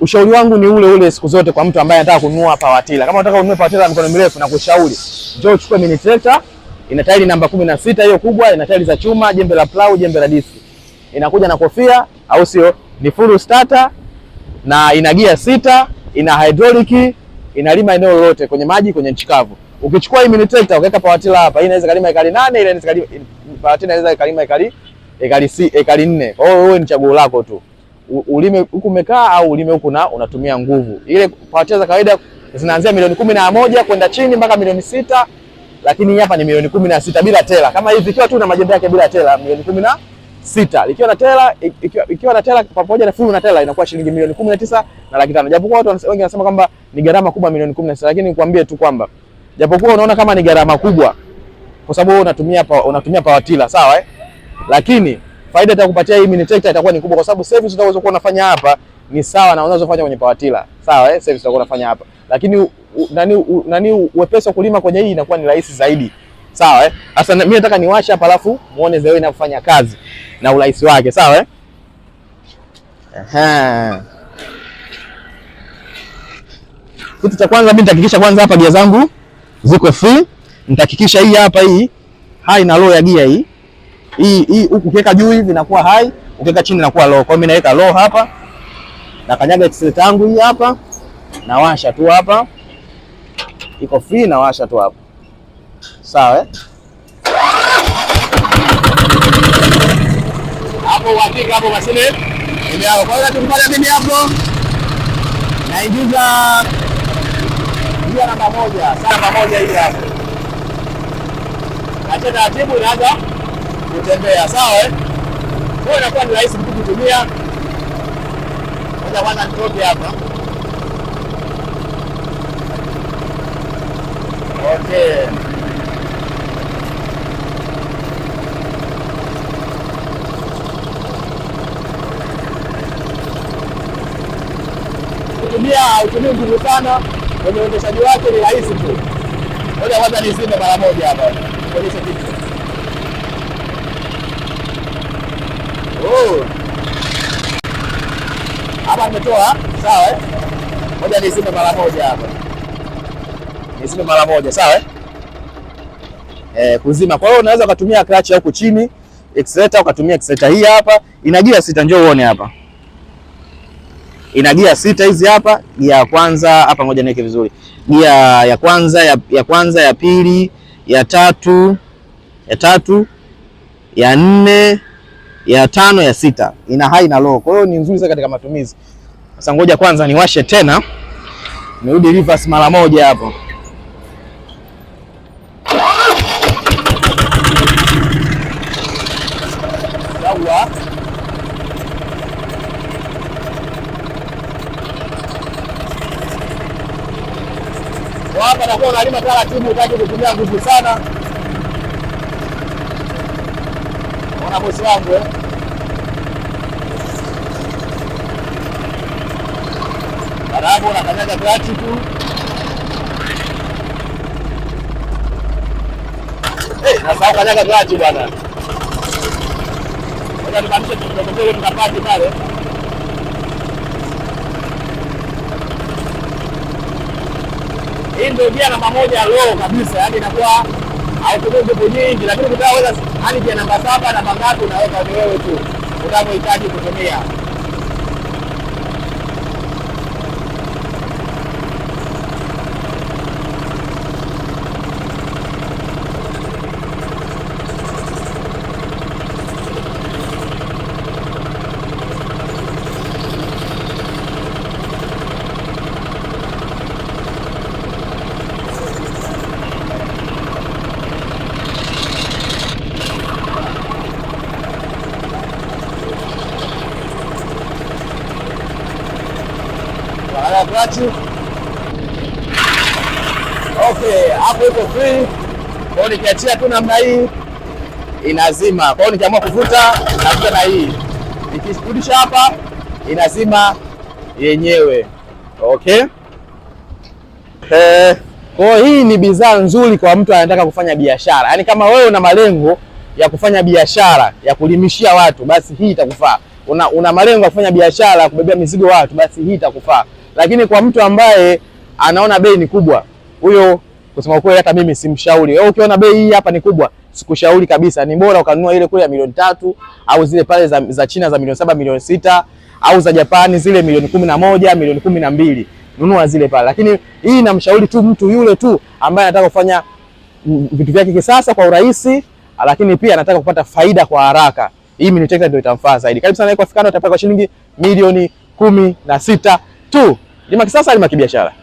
ushauri wangu ni ule ule siku zote kwa mtu ambaye anataka kununua power tiller. Kama unataka kununua power tiller mkono mrefu, na kushauri njoo uchukue mini tractor. Ina tairi namba 16 hiyo kubwa, ina tairi za chuma, jembe la plau, jembe la diski. Inakuja na kofia, au sio? Ni full starter na ina gear 6, ina hydraulic, inalima eneo lolote kwenye maji, kwenye nchi kavu. Ukichukua hii mini tractor ukaweka power tiller hapa, hii inaweza kalima ekari 8, ile inaweza kalima power tiller inaweza kalima ekari 4. Kwa hiyo wewe ni chaguo lako tu. Ulime huku umekaa au ulime huku na unatumia nguvu. Ile power tiller za kawaida zinaanzia milioni 11 kwenda chini mpaka milioni 6, lakini hapa ni milioni 16 bila tela. Kama hivi ikiwa tu na majembe yake bila tela milioni 16. Ikiwa na tela, ikiwa na tela pamoja na full na tela inakuwa shilingi milioni 19 na laki 5. Japokuwa watu wengi wanasema kwamba ni gharama kubwa milioni 16, lakini nikwambie tu kwamba japokuwa unaona kama ni gharama kubwa kwa sababu unatumia power tiller, sawa lakini faida itakupatia hii mini tractor itakuwa ni kubwa, kwa sababu service utakazokuwa unafanya hapa ni sawa na unazofanya kwenye power tiller, sawa service utakuwa unafanya hapa, lakini uwepesi wa kulima kwenye hii inakuwa ni rahisi zaidi, sawa Sasa mimi nataka niwashe hapa alafu muone zao inafanya kazi na urahisi wake, sawa Kitu cha kwanza mimi nitahakikisha kwanza hapa gia zangu ziko free. Nitahakikisha hii hapa hii high na low ya gia hii huku ukiweka juu hivi inakuwa high, ukiweka chini inakuwa low. Kwa hiyo mimi naweka low hapa. Na kanyaga accelerator yangu hii hapa. Na washa tu hapa. Iko free na washa tu hapa. Sawa Hapo uhakika hapo mashine ndio. Kwa hiyo tunafanya mimi hapo. Naingiza gia namba 1, saa namba 1 hii hapo. Acha taratibu inaanza kutembea, sawa Kwa inakuwa ni rahisi mtu kutumia. Ngoja kwanza nitoke hapa. Okay. Utumie nguvu sana kwenye uendeshaji wake, ni rahisi tu. Ngoja kwanza nizime mara moja hapa. Kuonyesha kitu. Hapa nimetoa, sawa Ngoja nizime mara moja hapa. Nizime mara moja, sawa kuzima. Kwa hiyo unaweza kutumia clutch huko chini, accelerator ukatumia accelerator hii hapa. Ina gia 6, njoo uone hapa. Ina gia 6 hizi hapa. Gia ya kwanza hapa, ngoja niweke vizuri. Gia ya kwanza, ya pili, ya tatu, ya 4, ya 5, ya 6. Ina high na low. Kwa hiyo ni nzuri sana katika matumizi. Sasa ngoja kwanza niwashe tena. Nirudi reverse mara moja hapo. Sawa. Hapa nakuwa unalima taratibu, utaki kutumia nguvu sana. Ona bosi wangu Barabu unakanyaga clutch tu. Sasa ukanyaga clutch bwana. Ngoja nibadilishe kidogo tukapaki pale. Hii ndio gia namba 1 low kabisa, yani inakuwa hautumii nguvu nyingi, lakini utaweza hadi gia namba 7 na mangapi unaweka ni wewe tu unavyohitaji kutumia. Okay, hapo iko free. Kwa hiyo nikiachia tu namna hii inazima. Kwa hiyo nikiamua kuvuta navuta na hii. Nikirudisha hapa inazima yenyewe. Okay? Kwa hiyo hii ni bidhaa nzuri kwa mtu anataka kufanya biashara. Yaani kama wewe una malengo ya kufanya biashara ya kulimishia watu, basi hii itakufaa. una malengo ya kufanya biashara, kubebea mizigo watu, basi hii itakufaa. Lakini kwa mtu ambaye anaona bei ni kubwa, huyo kusema kweli hata mimi simshauri. Wewe ukiona bei hii hapa ni kubwa, sikushauri kabisa. Ni bora ukanunua ile kule ya milioni 3 au zile pale za China za milioni 7, milioni 6 au za Japani zile milioni 11, milioni 12. Nunua zile pale. Lakini hii namshauri tu mtu yule tu ambaye anataka kufanya vitu vyake kisasa kwa urahisi, lakini pia anataka kupata faida kwa haraka. Hii mini tractor ndio itamfaa zaidi. Karibu sana Eco Africana, utapata kwa shilingi milioni 16 tu. Lima kisasa, lima kibiashara.